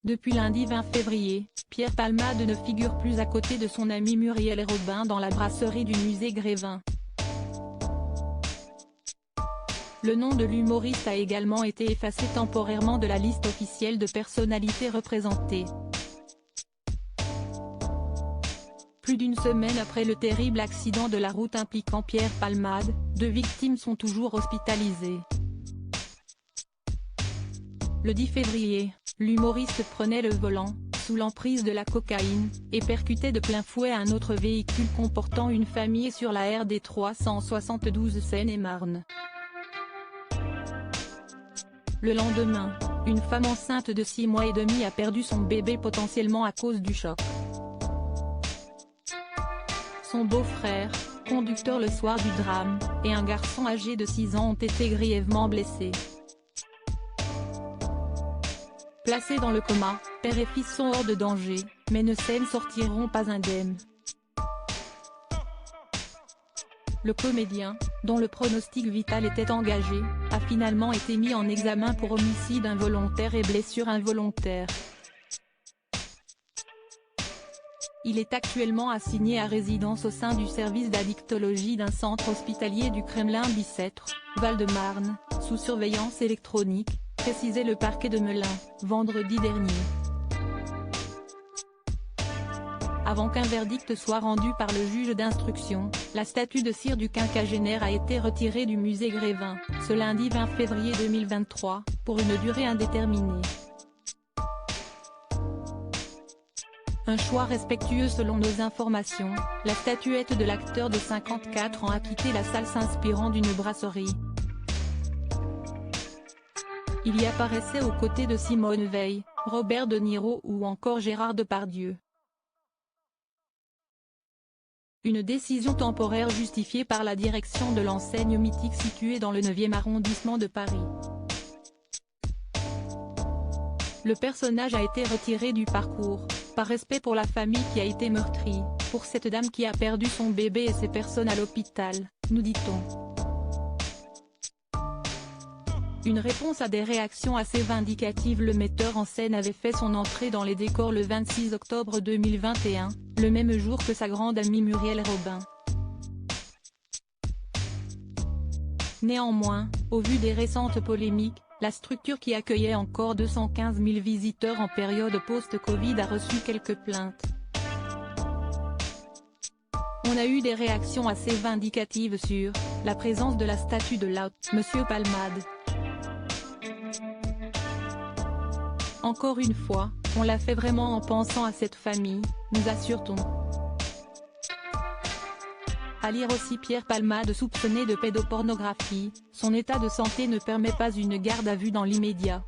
Depuis lundi 20 février, Pierre Palmade ne figure plus à côté de son ami Muriel Robin dans la brasserie du musée Grévin. Le nom de l'humoriste a également été effacé temporairement de la liste officielle de personnalités représentées. Plus d'une semaine après le terrible accident de la route impliquant Pierre Palmade, 2 victimes sont toujours hospitalisées. Le 10 février, l'humoriste prenait le volant, sous l'emprise de la cocaïne, et percutait de plein fouet un autre véhicule comportant une famille sur la RD 372 Seine-et-Marne. Le lendemain, une femme enceinte de 6 mois et demi a perdu son bébé potentiellement à cause du choc. Son beau-frère, conducteur le soir du drame, et un garçon âgé de 6 ans ont été grièvement blessés. Placés dans le coma, père et fils sont hors de danger, mais ne s'en sortiront pas indemnes. Le comédien, dont le pronostic vital était engagé, a finalement été mis en examen pour homicide involontaire et blessure involontaire. Il est actuellement assigné à résidence au sein du service d'addictologie d'un centre hospitalier du Kremlin-Bicêtre, Val-de-Marne, sous surveillance électronique, précisait le parquet de Melun, vendredi dernier. Avant qu'un verdict soit rendu par le juge d'instruction, la statue de cire du quinquagénaire a été retirée du musée Grévin, ce lundi 20 février 2023, pour une durée indéterminée. Un choix respectueux selon nos informations, la statuette de l'acteur de 54 ans a quitté la salle s'inspirant d'une brasserie. Il y apparaissait aux côtés de Simone Veil, Robert De Niro ou encore Gérard Depardieu. Une décision temporaire justifiée par la direction de l'enseigne mythique située dans le 9e arrondissement de Paris. Le personnage a été retiré du parcours, par respect pour la famille qui a été meurtrie, pour cette dame qui a perdu son bébé et ses personnes à l'hôpital, nous dit-on. Une réponse à des réactions assez vindicatives. Le metteur en scène avait fait son entrée dans les décors le 26 octobre 2021, le même jour que sa grande amie Muriel Robin. Néanmoins, au vu des récentes polémiques, la structure qui accueillait encore 215 000 visiteurs en période post-Covid a reçu quelques plaintes. On a eu des réactions assez vindicatives sur la présence de la statue de Monsieur Palmade. Encore une fois, on l'a fait vraiment en pensant à cette famille, nous assure-t-on. À lire aussi Pierre Palmade soupçonné de pédopornographie, son état de santé ne permet pas une garde à vue dans l'immédiat.